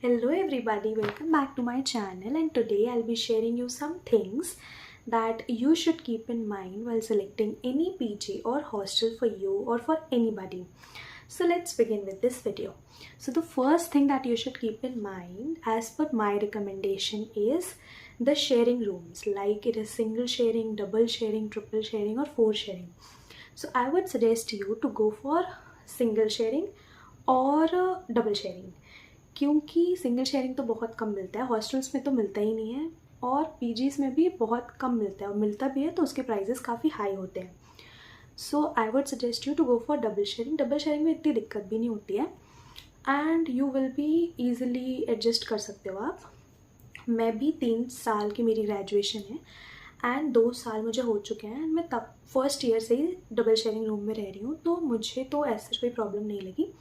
Hello everybody, welcome back to my channel, and today I'll be sharing you some things that you should keep in mind while selecting any PG or hostel for you or for anybody. So let's begin with this video. So the first thing that you should keep in mind as per my recommendation is the sharing rooms, like it is single sharing, double sharing, triple sharing or four sharing. So I would suggest you to go for single sharing और double sharing, क्योंकि single sharing तो बहुत कम मिलता है, hostels में तो मिलता ही नहीं है और पीजीज़ में भी बहुत कम मिलता है, और मिलता भी है तो उसके प्राइजेस काफ़ी हाई होते हैं. So I would suggest you to go for double sharing. Double sharing में इतनी दिक्कत भी नहीं होती है and you will be easily adjust कर सकते हो आप. मैं भी 3 साल की मेरी ग्रेजुएशन है एंड 2 साल मुझे हो चुके हैं. मैं तब फर्स्ट ईयर से ही डबल शेयरिंग रूम में रह रही हूँ, तो मुझे तो ऐसा कोई प्रॉब्लम नहीं लगी.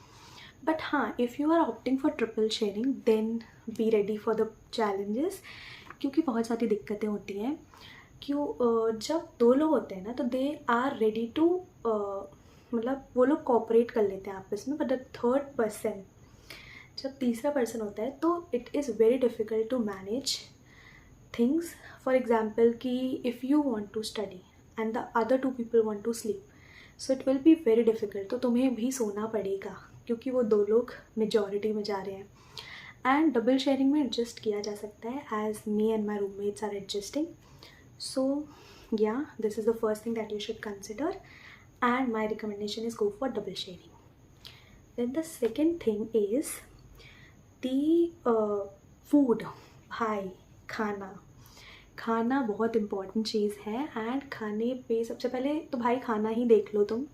बट हाँ, if you are opting for triple sharing then be ready for the challenges, क्योंकि बहुत सारी दिक्कतें होती हैं. जब 2 लोग होते हैं ना, तो दे आर रेडी टू मतलब वो लोग कोऑपरेट कर लेते हैं आपस में. बट द थर्ड पर्सन, जब तीसरा पर्सन होता है, तो it is very difficult to manage things. For example कि if you want to study and the other 2 people want to sleep, so it will be very difficult. तो तुम्हें भी सोना पड़ेगा क्योंकि वो 2 लोग मेजॉरिटी में जा रहे हैं. एंड डबल शेयरिंग में एडजस्ट किया जा सकता है as me and my roommates are adjusting. So yeah this is the first thing that you should consider and my recommendation is go for double sharing. Then the second thing is the food. भाई खाना बहुत important चीज़ है and खाने पे सबसे पहले तो भाई खाना ही देख लो तुम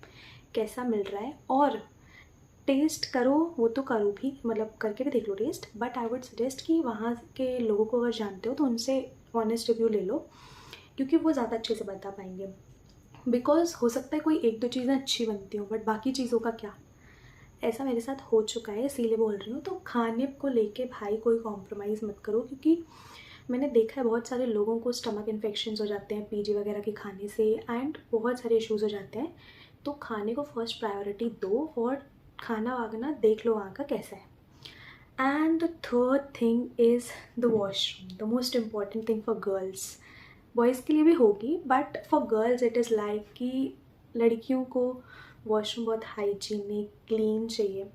कैसा मिल रहा है, और टेस्ट करो. वो तो करो भी, मतलब करके भी देख लो taste. But I would suggest कि वहाँ के लोगों को अगर जानते हो तो उनसे ऑनेस्ट रिव्यू ले लो, क्योंकि वो ज़्यादा अच्छे से बता पाएंगे. बिकॉज हो सकता है कोई 1-2 चीज़ें अच्छी बनती हों, बट बाकी चीज़ों का क्या. ऐसा मेरे साथ हो चुका है, इसीलिए बोल रही हूँ. तो खाने को लेके भाई कोई कॉम्प्रोमाइज़ मत करो, क्योंकि मैंने देखा है बहुत सारे लोगों को स्टमक इन्फेक्शंस हो जाते हैं पीजी वगैरह के खाने से एंड बहुत सारे इश्यूज़ हो जाते हैं. तो खाने को फर्स्ट प्रायोरिटी दो और खाना वागना देख लो वहाँ का कैसा है. And the third thing is the washroom, the most important thing for girls. Boys के लिए भी होगी, but for girls it is like कि लड़कियों को वॉशरूम बहुत हाइजीनिक क्लीन चाहिए.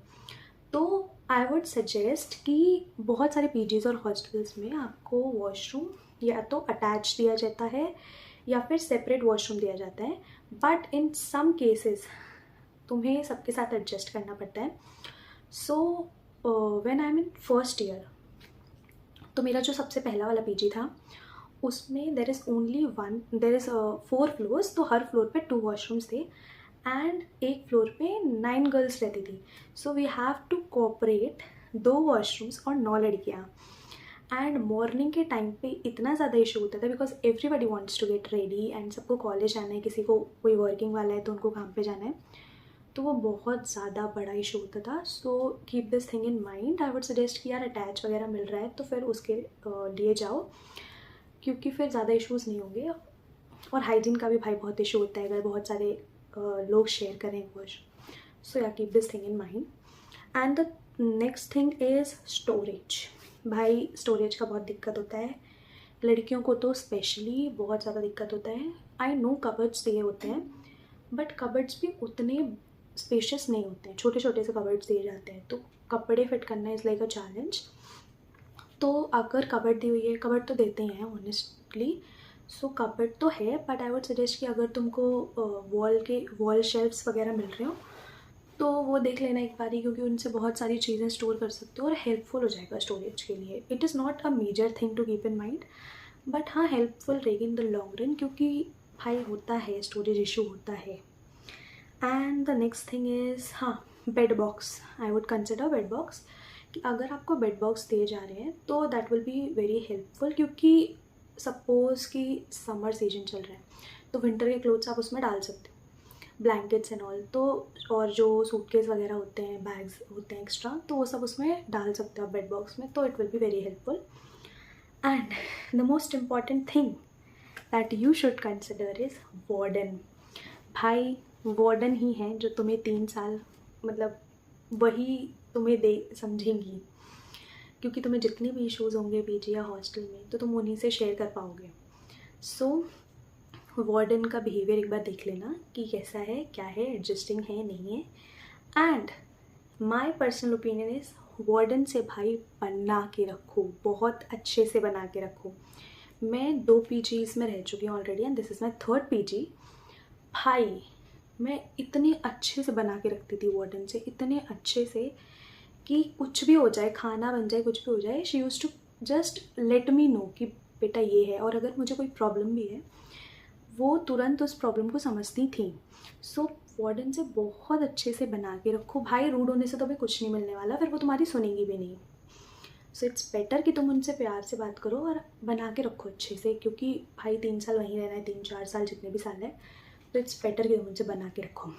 तो आई वुड सजेस्ट कि बहुत सारे पीजीज़ और हॉस्टल्स में आपको वॉशरूम या तो अटैच दिया जाता है या फिर सेपरेट वॉशरूम दिया जाता है. बट इन सम केसेस तुम्हें सबके साथ एडजस्ट करना पड़ता है. So when I am in first year, तो मेरा जो सबसे पहला वाला पीजी था उसमें देर इज़ 4 फ्लोर्स, तो हर फ्लोर पे 2 वॉशरूम्स थे एंड एक फ्लोर पे 9 गर्ल्स रहती थी. So we have to cooperate 2 washrooms और 9 लड़कियाँ. एंड मॉर्निंग के टाइम पे इतना ज़्यादा इशू होता था because everybody wants to get ready and सबको कॉलेज जाना है, किसी को कोई वर्किंग वाला है तो उनको काम पे जाना है. तो वो बहुत ज़्यादा बड़ा इशू होता था. So keep this thing in mind. I would suggest कि यार अटैच वगैरह मिल रहा है तो फिर उसके लिए जाओ, क्योंकि फिर ज़्यादा इश्यूज़ नहीं होंगे. और हाइजीन का भी भाई बहुत इशू होता है अगर बहुत सारे लोग शेयर करें वॉशरूम. सो या keep this thing in mind. And the next thing is storage. भाई स्टोरेज का बहुत दिक्कत होता है, लड़कियों को तो स्पेशली बहुत ज़्यादा दिक्कत होता है. आई नो कबर्ड्स दिए होते हैं, बट कबर्ड्स भी उतने स्पेशियस नहीं होते हैं, छोटे छोटे से कबर्ड्स दिए जाते हैं. तो कपड़े फिट करना इज़ लाइक अ चैलेंज. तो अगर कबर्ड दी हुई है, कबर्ड तो देते ही हैं ऑनेस्टली, सो कबर्ड तो है. बट आई वुड सजेस्ट कि अगर तुमको वॉल शेल्फ्स वगैरह मिल रहे हो तो वो देख लेना एक बारी, क्योंकि उनसे बहुत सारी चीज़ें स्टोर कर सकते हो और हेल्पफुल हो जाएगा स्टोरेज के लिए. It is not a major thing to keep in mind, but हाँ हेल्पफुल रहेगी इन द लॉन्ग रन, क्योंकि भाई होता है स्टोरेज इशू होता है. And the next thing is bed box. I would consider bed box, कि अगर आपको बेड बॉक्स दिए जा रहे हैं तो that will be very helpful. क्योंकि सपोज़ कि समर सीजन चल रहा है तो विंटर के क्लोथ्स आप उसमें डाल सकते हो, ब्लैंकेट्स एंड ऑल. तो और जो सूटकेस वगैरह होते हैं, बैग्स होते हैं एक्स्ट्रा, तो वो सब उसमें डाल सकते हो आप बेड बॉक्स में. तो it will be very helpful. And the most important thing that you should consider is warden. भाई वार्डन ही है जो तुम्हें 3 साल मतलब वही तुम्हें दे समझेंगी. क्योंकि तुम्हें जितने भी इश्यूज़ होंगे पीजी या हॉस्टल में तो तुम उन्हीं से शेयर कर पाओगे। सो वार्डन का बिहेवियर एक बार देख लेना कि कैसा है, क्या है, एडजस्टिंग है नहीं है। And my personal opinion is warden से भाई बना के रखो, बहुत अच्छे से बना के रखो। मैं 2 पीजीज़ में रह चुकी हूँ already and this is my 3rd PG. भाई मैं इतने अच्छे से बना के रखती थी वार्डन से, इतने अच्छे से कि कुछ भी हो जाए, खाना बन जाए, कुछ भी हो जाए, she use to just let me know कि बेटा ये है। और अगर मुझे कोई प्रॉब्लम भी है वो तुरंत उस प्रॉब्लम को समझती थी। सो वार्डन से बहुत अच्छे से बना के रखो भाई, रूड होने से तो भी कुछ नहीं मिलने वाला, फिर वो तुम्हारी सुनेंगी भी नहीं। सो इट्स बेटर कि तुम उनसे प्यार से बात करो और बना के रखो अच्छे से, क्योंकि भाई 3 साल वहीं रहना है, 3-4 साल जितने भी साल है, तो इट्स बेटर कि तुम उनसे बना के रखो।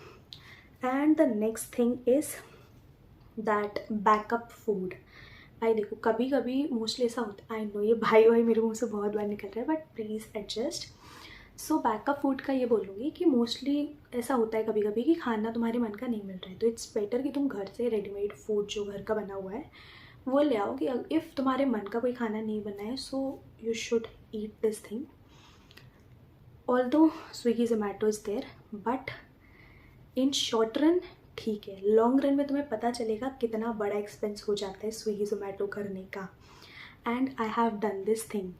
And the next thing is that backup food. भाई देखो कभी कभी मोस्टली ऐसा होता है, आई नो ये भाई मेरे मुंह से बहुत बार निकल रहा है, but please adjust. So backup food का ये बोलूँगी कि मोस्टली ऐसा होता है कभी कभी कि खाना तुम्हारे मन का नहीं मिल रहा है, तो इट्स बेटर कि तुम घर से रेडीमेड फूड जो घर का बना हुआ है वो ले आओ। कि इफ़ तुम्हारे मन का कोई खाना नहीं बना है so you should eat this thing. Although Swiggy Zomato is there, but in short run ठीक है, लॉन्ग रन में तुम्हें पता चलेगा कितना बड़ा एक्सपेंस हो जाता है स्विगी जोमेटो करने का। And I have done this thing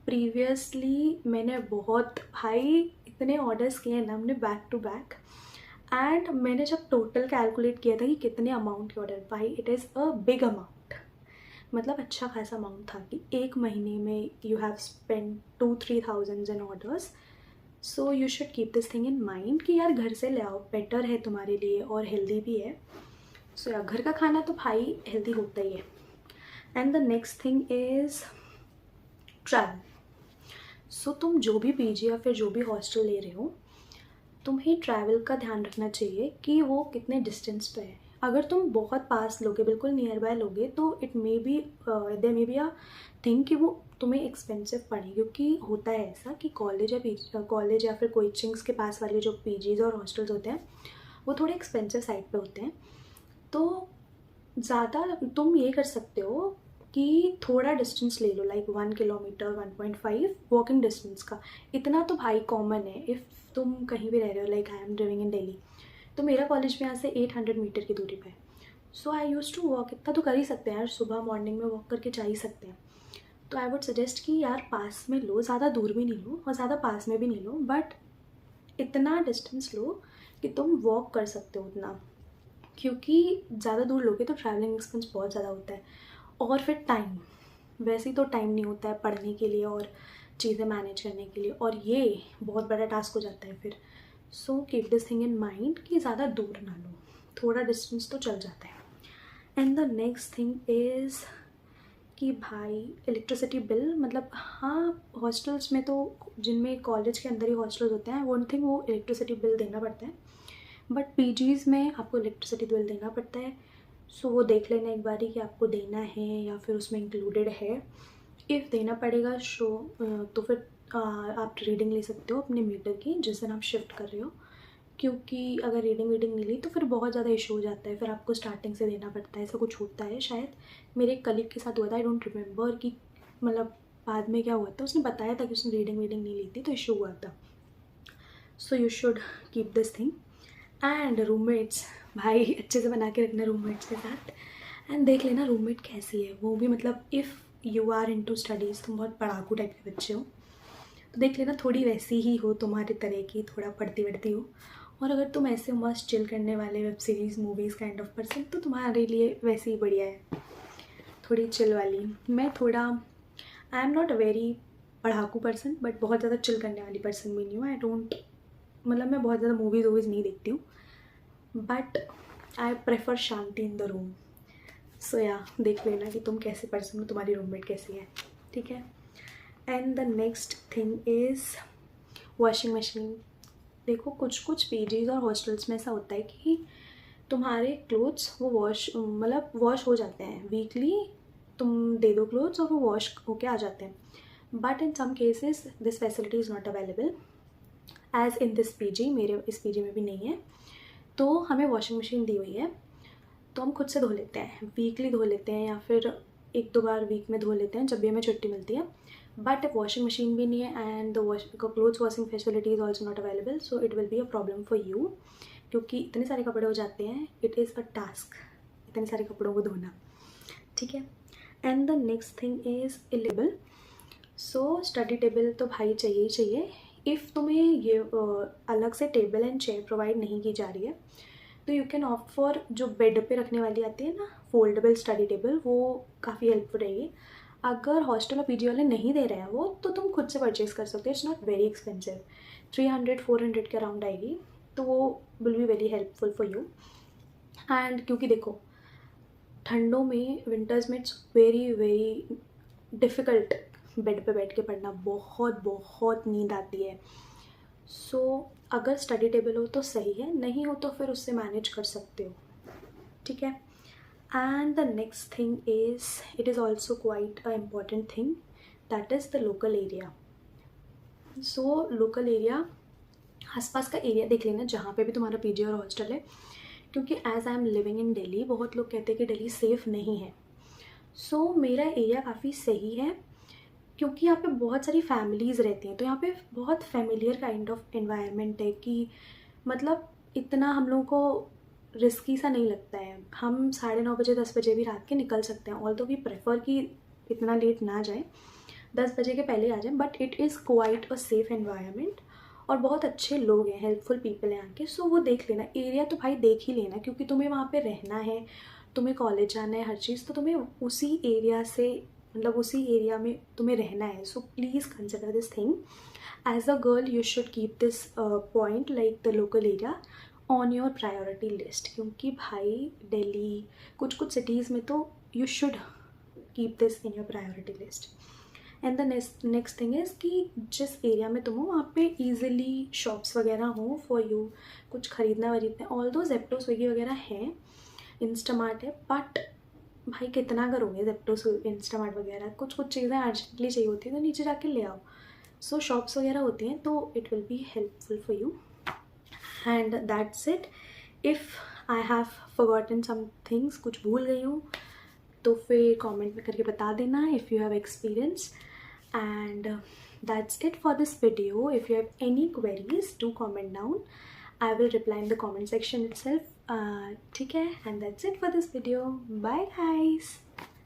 previously. मैंने बहुत भाई इतने ऑर्डर्स किए ना हमने बैक टू बैक, एंड मैंने जब टोटल कैलकुलेट किया था कि कितने अमाउंट के ऑर्डर, भाई it is a big amount, मतलब अच्छा खासा अमाउंट था कि एक महीने में you have spend 2-3 thousands in orders. So you should keep this thing in mind कि यार घर से ले आओ, बेटर है तुम्हारे लिए और हेल्दी भी है। सो यार घर का खाना तो भाई हेल्दी होता ही है। And the next thing is travel. So तुम जो भी पीजी या फिर जो भी हॉस्टल ले रहे हो, तुम्हें ट्रैवल का ध्यान रखना चाहिए कि वो कितने डिस्टेंस पे है। अगर तुम बहुत पास लोगे, बिल्कुल नियर बाय लोगे, तो it may be they may be a thing कि वो तुम्हें एक्सपेंसिव पड़े, क्योंकि होता है ऐसा कि कॉलेज या फिर कोचिंग्स के पास वाले जो पीजीज़ और हॉस्टल्स होते हैं वो थोड़े एक्सपेंसिव साइड पे होते हैं। तो ज़्यादा तुम ये कर सकते हो कि थोड़ा डिस्टेंस ले लो, लाइक 1 किलोमीटर 1.5 वॉकिंग डिस्टेंस का। इतना तो भाई कॉमन है इफ़ तुम कहीं भी रह रहे हो, like I am living in Delhi, तो मेरा कॉलेज में यहाँ से 800 मीटर की दूरी पे है। सो आई यूज़ टू वॉक, इतना तो कर ही सकते हैं यार, सुबह मॉर्निंग में वॉक करके जा ही सकते हैं। तो आई वुड सजेस्ट कि यार पास में लो, ज़्यादा दूर भी नहीं लो और ज़्यादा पास में भी नहीं लो, बट इतना डिस्टेंस लो कि तुम वॉक कर सकते हो उतना, क्योंकि ज़्यादा दूर लोगे तो ट्रैवलिंग एक्सपेंस बहुत ज़्यादा होता है। और फिर टाइम, वैसे ही तो टाइम नहीं होता है पढ़ने के लिए और चीज़ें मैनेज करने के लिए, और ये बहुत बड़ा टास्क हो जाता है फिर। So keep this thing in mind कि ज़्यादा दूर ना लो, थोड़ा डिस्टेंस तो चल जाता है। And the next thing is कि भाई इलेक्ट्रिसिटी बिल, मतलब हाँ हॉस्टल्स में तो, जिनमें कॉलेज के अंदर ही हॉस्टल्स होते हैं, वन थिंग वो इलेक्ट्रिसिटी बिल देना पड़ता है, बट पीजीज़ में आपको इलेक्ट्रिसिटी बिल देना पड़ता है। सो वो देख लेना एक बारी कि आपको देना है या फिर उसमें इंक्लूडेड है। इफ़ देना पड़ेगा तो फिर आप रीडिंग ले सकते हो अपने मीटर की जिस दिन आप शिफ्ट कर रहे हो, क्योंकि अगर रीडिंग नहीं ली तो फिर बहुत ज़्यादा इशू हो जाता है, फिर आपको स्टार्टिंग से देना पड़ता है, ऐसा कुछ होता है शायद। मेरे एक कलीग के साथ हुआ था, आई डोंट रिमेंबर कि मतलब बाद में क्या हुआ था, उसने बताया था कि उसने रीडिंग नहीं ली थी तो इशू हुआ था। सो you should keep this thing. And roommates, भाई अच्छे से बना के रखना रूममेट्स के साथ, एंड देख लेना रूममेट कैसी है वो भी, मतलब if you are into studies, तुम बहुत पढ़ाकू टाइप के बच्चे हो तो देख लेना थोड़ी वैसी ही हो तुम्हारे तरह की, थोड़ा पढ़ती वढ़ती हो। और अगर तुम ऐसे मस्त चिल करने वाले web series movies kind of person, तो तुम्हारे लिए वैसे ही बढ़िया है, थोड़ी चिल वाली। मैं थोड़ा, I am not a very पढ़ाकू पर्सन, बट बहुत ज़्यादा चिल करने वाली पर्सन भी नहीं हूँ। आई डोंट, मतलब मैं बहुत ज़्यादा मूवीज़ वूवीज़ नहीं देखती हूँ, बट आई प्रेफर शांति in the room. So yeah देख लेना कि तुम कैसे पर्सन हो, तुम्हारी रूममेट कैसी है, ठीक है। And the next thing is washing machine. देखो कुछ कुछ पीजीज़ और हॉस्टल्स में ऐसा होता है कि तुम्हारे क्लोथ्स वो वॉश हो जाते हैं वीकली, तुम दे दो क्लोथ्स और वो वॉश होके आ जाते हैं, but in some cases this facility is not available as in this PG, मेरे इस पीजी में भी नहीं है। तो हमें वॉशिंग मशीन दी हुई है, तो हम खुद से धो लेते हैं, वीकली धो लेते हैं या फिर 1-2 बार वीक में धो लेते हैं जब भी हमें छुट्टी मिलती है, बट वॉशिंग मशीन भी नहीं है and the clothes washing facility is also not available, so it will be a problem for you, क्योंकि इतने सारे कपड़े हो जाते हैं, इट इज़ अ टास्क इतने सारे कपड़ों को धोना, ठीक है। And the next thing is table. So study table तो भाई चाहिए ही चाहिए। इफ़ तुम्हें ये अलग से टेबल एंड चेयर प्रोवाइड नहीं की जा रही है तो यू कैन ऑप्ट फॉर जो बेड पे रखने वाली आती है ना, फोल्डेबल स्टडी टेबल, वो काफ़ी हेल्पफुल रहेगी। अगर हॉस्टल और पीजी वाले नहीं दे रहे हैं वो, तो तुम खुद से परचेज़ कर सकते हो, इट्स नॉट वेरी एक्सपेंसिव, 300-400 के अराउंड आएगी, तो वो will be very helpful for you. And क्योंकि देखो ठंडों में, विंटर्स में it's very very difficult bed पे बैठ के पढ़ना, बहुत बहुत नींद आती है। सो अगर स्टडी टेबल हो तो सही है, नहीं हो तो फिर उससे मैनेज कर सकते हो, ठीक है। And the next thing is, it is also quite a important thing, that is the local area. So local area, आसपास का एरिया देख लेना जहाँ पे भी तुम्हारा पीजी और हॉस्टल है, क्योंकि as I am living in Delhi, बहुत लोग कहते हैं कि दिल्ली सेफ़ नहीं है। सो मेरा एरिया काफ़ी सही है, क्योंकि यहाँ पे बहुत सारी फैमिलीज़ रहती हैं, तो यहाँ पे बहुत फेमिलियर काइंड ऑफ एनवायरनमेंट है कि मतलब इतना हम लोगों को रिस्की सा नहीं लगता है। हम 9:30 बजे 10 बजे भी रात के निकल सकते हैं, ऑल्दो वी प्रेफर कि इतना लेट ना जाए, 10 बजे के पहले आ जाए, but it is quite a safe environment और बहुत अच्छे लोग हैं, हेल्पफुल पीपल हैं यहाँ के। सो वो देख लेना, एरिया तो भाई देख ही लेना, क्योंकि तुम्हें वहाँ पे रहना है, तुम्हें कॉलेज जाना है, हर चीज़, तो तुम्हें उसी एरिया से, मतलब उसी एरिया में तुम्हें रहना है। So please consider this thing, as a girl you should keep this point like the local area on your priority list, क्योंकि भाई दिल्ली, कुछ कुछ सिटीज़ में तो you should keep this in your priority list. And the next thing is कि जिस area में तुम हो वहाँ पे ईजिली शॉप्स वगैरह हो फॉर यू, कुछ ख़रीदना वरीदना, ऑल दो जेप्टो स्विगी वगैरह हैं, इंस्टामार्ट है, बट भाई कितना करोगे जेप्टो इंस्टामार्ट वगैरह, कुछ कुछ चीज़ें अर्जेंटली चाहिए होती है तो नीचे जाके ले आओ। सो शॉप्स वगैरह होती हैं, तो it will be helpful for you. And that's it. If I have forgotten some things, कुछ भूल गई हूँ तो फिर कमेंट में करके बता देना if you have experience. And that's it for this video. If you have any queries, do comment down. I will reply in the comment section itself. ठीक है, and that's it for this video. Bye guys.